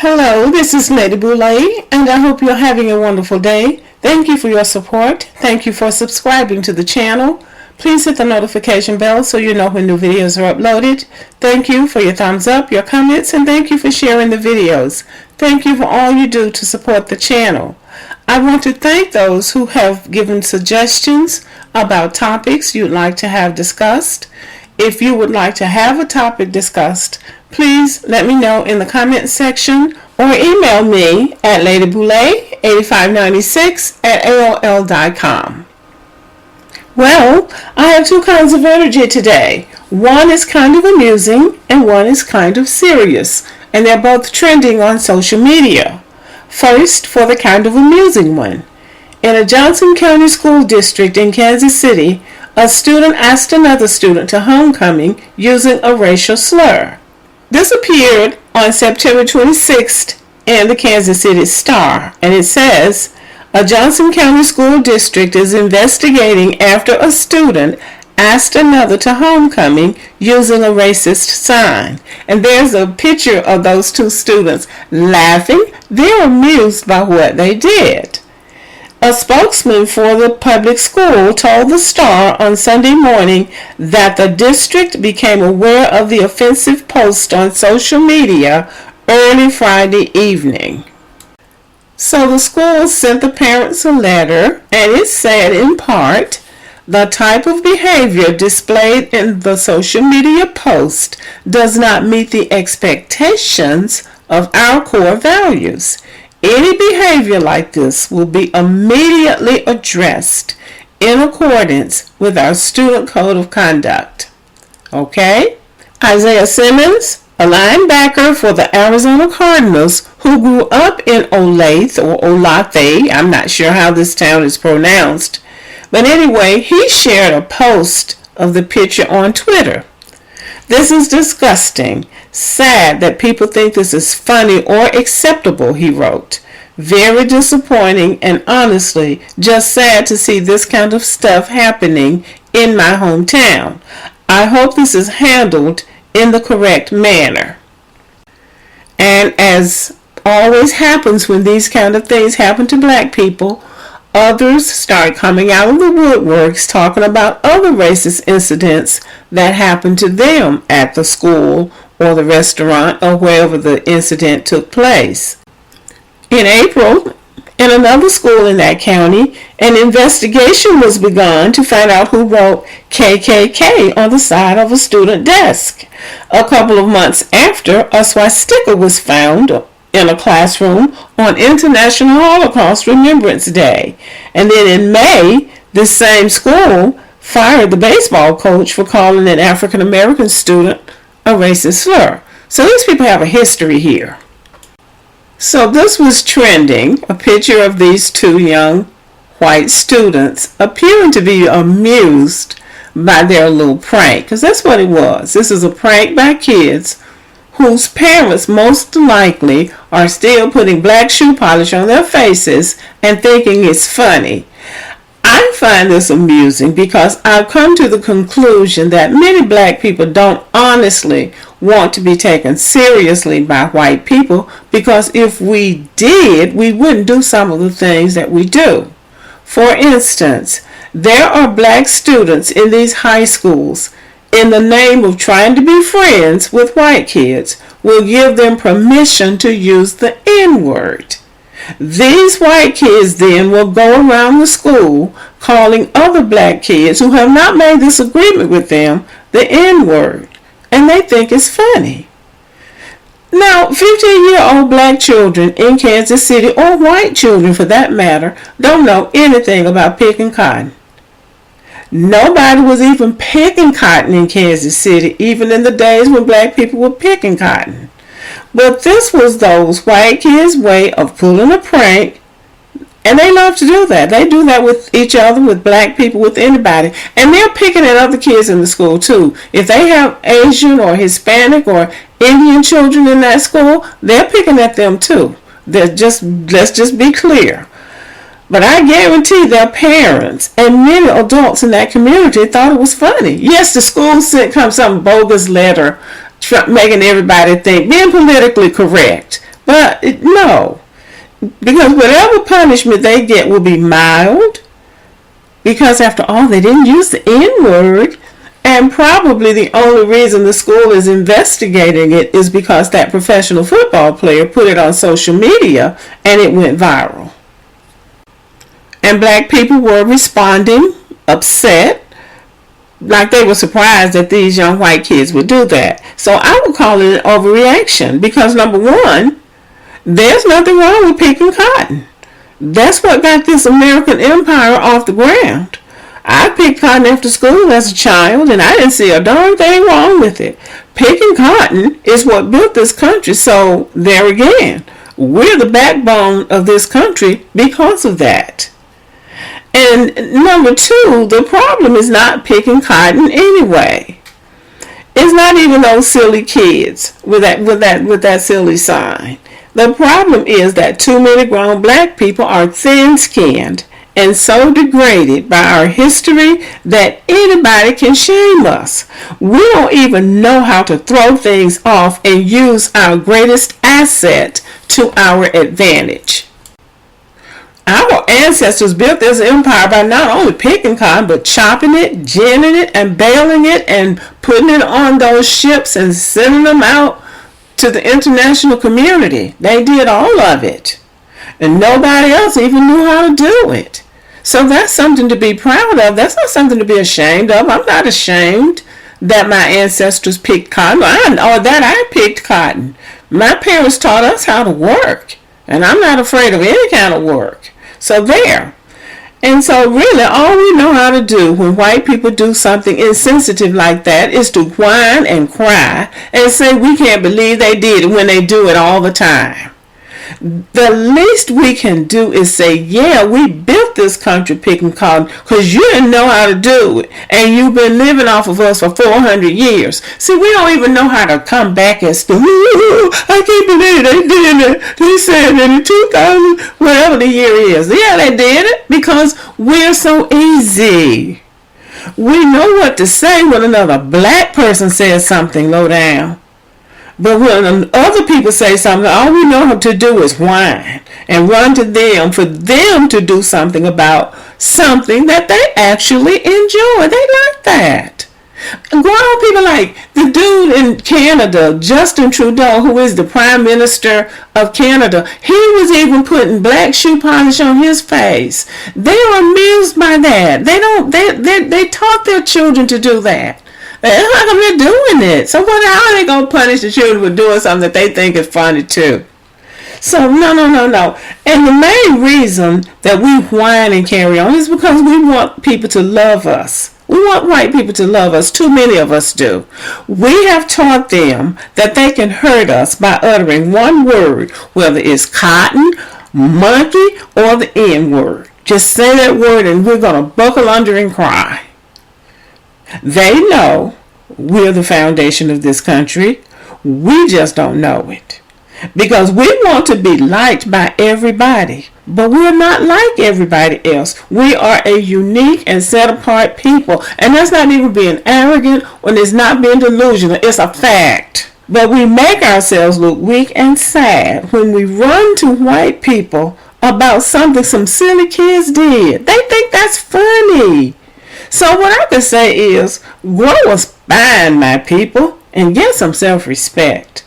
Hello, this is Lady Boulay, and I hope you're having a wonderful day. Thank you for your support. Thank you for subscribing to the channel. Please hit the notification bell so you know when new videos are uploaded. Thank you for your thumbs up, your comments, and thank you for sharing the videos. Thank you for all you do to support the channel. I want to thank those who have given suggestions about topics you'd like to have discussed. If you would like to have a topic discussed, please let me know in the comments section or email me at ladyboulay8596@aol.com. Well, I have two kinds of energy today. One is kind of amusing and one is kind of serious, and they're both trending on social media. First, for the kind of amusing one. In a Johnson County school district in Kansas City, a student asked another student to homecoming using a racial slur. This appeared on September 26th in the Kansas City Star, and it says, a Johnson County school district is investigating after a student asked another to homecoming using a racist sign. And there's a picture of those two students laughing. They're amused by what they did. A spokesman for the public school told the Star on Sunday morning that the district became aware of the offensive post on social media early Friday evening. So the school sent the parents a letter, and it said in part, the type of behavior displayed in the social media post does not meet the expectations of our core values. Any behavior like this will be immediately addressed in accordance with our student code of conduct. Okay? Isaiah Simmons, a linebacker for the Arizona Cardinals who grew up in Olathe or Olathe, I'm not sure how this town is pronounced, but anyway, he shared a post of the picture on Twitter. This is disgusting. Sad that people think this is funny or acceptable, he wrote. Very disappointing and honestly just sad to see this kind of stuff happening in my hometown. I hope this is handled in the correct manner. And as always happens when these kind of things happen to black people, others start coming out of the woodworks talking about other racist incidents that happened to them at the school or the restaurant or wherever the incident took place. In April, in another school in that county, an investigation was begun to find out who wrote KKK on the side of a student desk. A couple of months after, a swastika was found in a classroom on International Holocaust Remembrance Day. And then in May, this same school fired the baseball coach for calling an African American student a racist slur. So these people have a history here. So this was trending, a picture of these two young white students appearing to be amused by their little prank, because that's what it was. This is a prank by kids whose parents most likely are still putting black shoe polish on their faces and thinking it's funny. I find this amusing because I've come to the conclusion that many black people don't honestly want to be taken seriously by white people, because if we did, we wouldn't do some of the things that we do. For instance, there are black students in these high schools in the name of trying to be friends with white kids will give them permission to use the N-word. These white kids then will go around the school calling other black kids who have not made this agreement with them the N-word, and they think it's funny. Now, 15-year-old black children in Kansas City, or white children for that matter, don't know anything about picking cotton. Nobody was even picking cotton in Kansas City, even in the days when black people were picking cotton. But this was those white kids' way of pulling a prank, and they love to do that. They do that with each other, with black people, with anybody. And they're picking at other kids in the school too. If they have Asian or Hispanic or Indian children in that school, they're picking at them too. Let's just be clear. But I guarantee their parents and many adults in that community thought it was funny. Yes, the school sent some bogus letter making everybody think, being politically correct. No, because whatever punishment they get will be mild, because after all, they didn't use the N word. And probably the only reason the school is investigating it is because that professional football player put it on social media and it went viral. And black people were responding upset, like they were surprised that these young white kids would do that. So I would call it an overreaction, because number one, there's nothing wrong with picking cotton. That's what got this American empire off the ground. I picked cotton after school as a child, and I didn't see a darn thing wrong with it. Picking cotton is what built this country, so there again, we're the backbone of this country because of that. And number two, the problem is not picking cotton anyway. It's not even those silly kids with that silly sign. The problem is that too many grown black people are thin-skinned and so degraded by our history that anybody can shame us. We don't even know how to throw things off and use our greatest asset to our advantage. Our ancestors built this empire by not only picking cotton, but chopping it, ginning it, and baling it, and putting it on those ships and sending them out to the international community. They did all of it. And nobody else even knew how to do it. So that's something to be proud of. That's not something to be ashamed of. I'm not ashamed that my ancestors picked cotton, or that I picked cotton. My parents taught us how to work, and I'm not afraid of any kind of work. So there. And so really all we know how to do when white people do something insensitive like that is to whine and cry and say we can't believe they did it when they do it all the time. The least we can do is say, yeah, we built this country picking cotton because you didn't know how to do it, and you've been living off of us for 400 years. See, we don't even know how to come back and say, I can't believe they did it. They said that in 2000, whatever the year is. Yeah, they did it because we're so easy. We know what to say when another black person says something low down. But when other people say something, all we know how to do is whine and run to them for them to do something about something that they actually enjoy. They like that. Grown people like the dude in Canada, Justin Trudeau, who is the Prime Minister of Canada, he was even putting black shoe polish on his face. They are amused by that. They taught their children to do that. How come they're doing it? So how are they going to punish the children for doing something that they think is funny too? So no. And the main reason that we whine and carry on is because we want people to love us. We want white people to love us. Too many of us do. We have taught them that they can hurt us by uttering one word, whether it's cotton, monkey, or the N word. Just say that word and we're going to buckle under and cry. They know we're the foundation of this country. We just don't know it. Because we want to be liked by everybody. But we're not like everybody else. We are a unique and set apart people. And that's not even being arrogant or it's not being delusional. It's a fact. But we make ourselves look weak and sad when we run to white people about something some silly kids did. They think that's funny. So what I can say is, grow a spine, my people, and get some self-respect.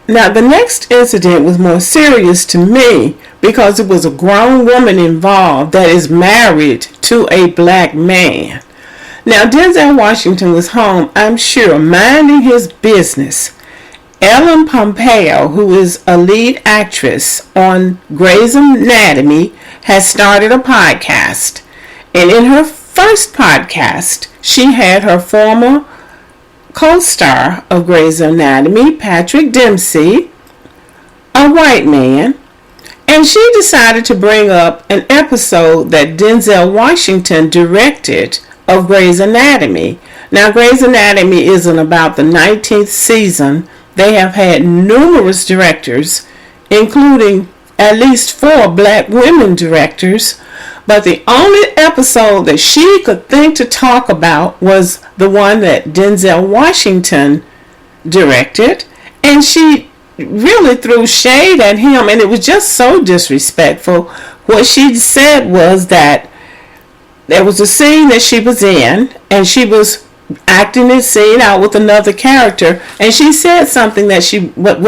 Now, the next incident was more serious to me because it was a grown woman involved that is married to a black man. Now, Denzel Washington was home, I'm sure, minding his business. Ellen Pompeo, who is a lead actress on Grey's Anatomy, has started a podcast. And in her first podcast, she had her former co-star of Grey's Anatomy, Patrick Dempsey, a white man, and she decided to bring up an episode that Denzel Washington directed of Grey's Anatomy. Now, Grey's Anatomy is in about the 19th season. They have had numerous directors, including at least 4 black women directors, but the only episode that she could think to talk about was the one that Denzel Washington directed, and she really threw shade at him, and it was just so disrespectful. What she said was that there was a scene that she was in, and she was acting this scene out with another character, and she said something that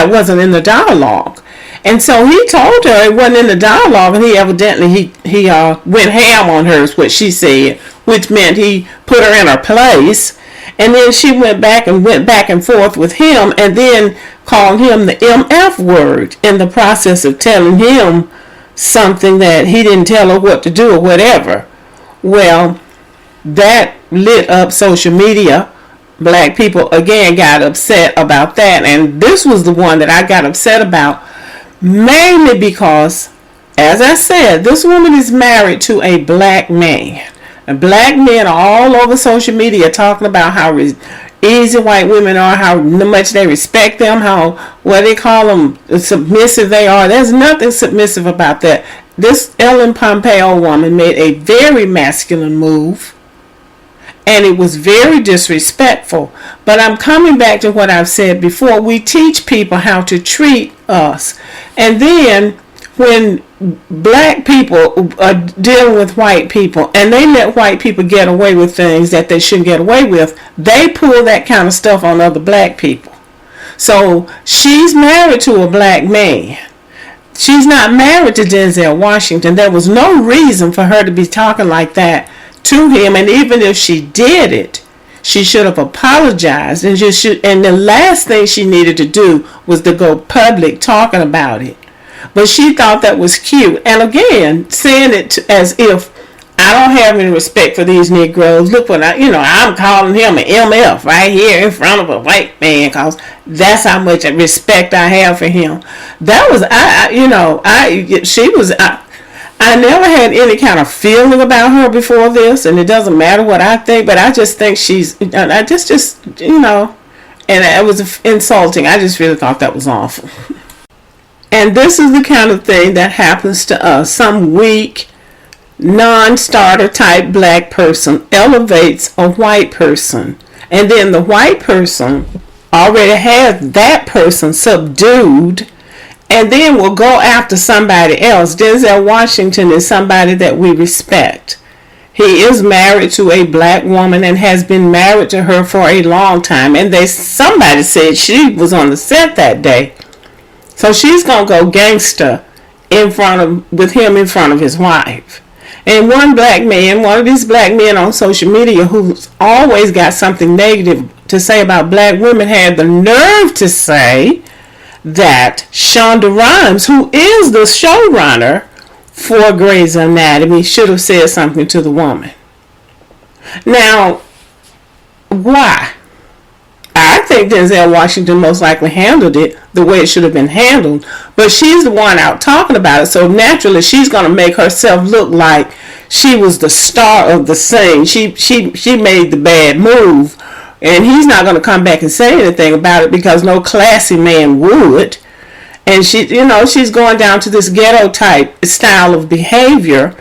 wasn't in the dialogue. And so he told her it wasn't in the dialogue, and he evidently he went ham on her, is what she said, which meant he put her in her place. And then she went back and forth with him, and then called him the MF word in the process of telling him something that he didn't tell her what to do or whatever. Well, that lit up social media. Black people again got upset about that, and this was the one that I got upset about, mainly because, as I said, this woman is married to a black man. And black men are all over social media talking about how easy white women are, how much they respect them, how, what they call them, submissive they are. There's nothing submissive about that. This Ellen Pompeo woman made a very masculine move, and it was very disrespectful. But I'm coming back to what I've said before. We teach people how to treat us. And then when black people are dealing with white people and they let white people get away with things that they shouldn't get away with, they pull that kind of stuff on other black people. So she's married to a black man. She's not married to Denzel Washington. There was no reason for her to be talking like that to him, and even if she did it, she should have apologized, and the last thing she needed to do was to go public talking about it. But she thought that was cute, and again, saying it as if I don't have any respect for these Negroes. Look what I'm calling him an MF right here in front of a white man, because that's how much respect I have for him. That was I never had any kind of feeling about her before this, and it doesn't matter what I think, but I just think and it was insulting. I just really thought that was awful. And this is the kind of thing that happens to us. Some weak, non-starter type black person elevates a white person, and then the white person already has that person subdued, and then will go after somebody else. Denzel Washington is somebody that we respect. He is married to a black woman and has been married to her for a long time. And somebody said she was on the set that day. So she's going to go gangster with him in front of his wife. And one of these black men on social media who's always got something negative to say about black women, had the nerve to say that Shonda Rhimes, who is the showrunner for Grey's Anatomy, should have said something to the woman. Now, why? I think Denzel Washington most likely handled it the way it should have been handled, but she's the one out talking about it, so naturally she's going to make herself look like she was the star of the scene. She made the bad move, and he's not going to come back and say anything about it because no classy man would. And she's going down to this ghetto type style of behavior,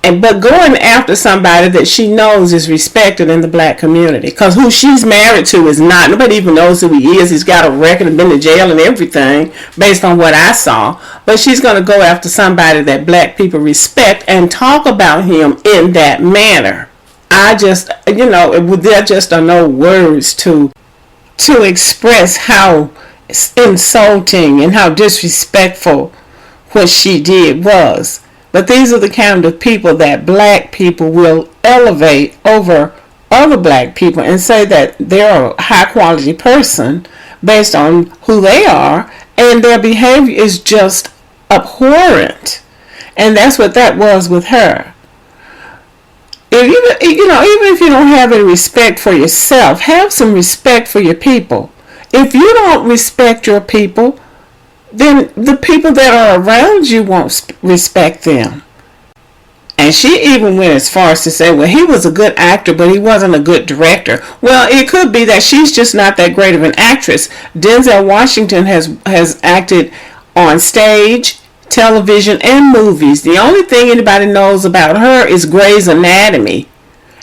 but going after somebody that she knows is respected in the black community, because who she's married to is not. Nobody even knows who he is. He's got a record and been to jail and everything based on what I saw. But she's going to go after somebody that black people respect and talk about him in that manner. There just are no words to express how insulting and how disrespectful what she did was. But these are the kind of people that black people will elevate over other black people and say that they're a high quality person based on who they are, and their behavior is just abhorrent. And that's what that was with her. Even if you don't have any respect for yourself, have some respect for your people. If you don't respect your people, then the people that are around you won't respect them. And she even went as far as to say, well, he was a good actor, but he wasn't a good director. Well, it could be that she's just not that great of an actress. Denzel Washington has acted on stage, television, and movies. The only thing anybody knows about her is Grey's Anatomy.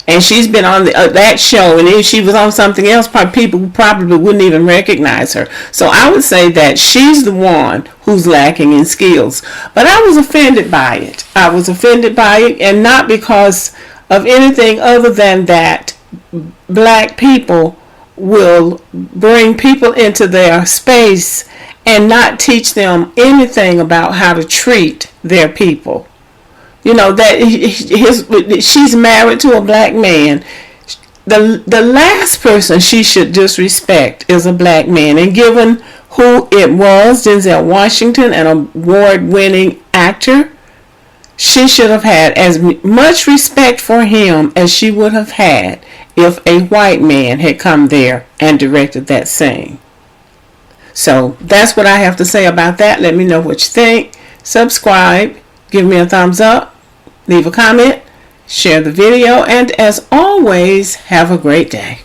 And she's been on that show, and if she was on something else, people probably wouldn't even recognize her. So I would say that she's the one who's lacking in skills. But I was offended by it. I was offended by it, and not because of anything other than that black people will bring people into their space and not teach them anything about how to treat their people. You know, that she's married to a black man. The last person she should disrespect is a black man. And given who it was, Denzel Washington, an award-winning actor, she should have had as much respect for him as she would have had if a white man had come there and directed that scene. So that's what I have to say about that. Let me know what you think. Subscribe. Give me a thumbs up. Leave a comment, share the video, and as always, have a great day.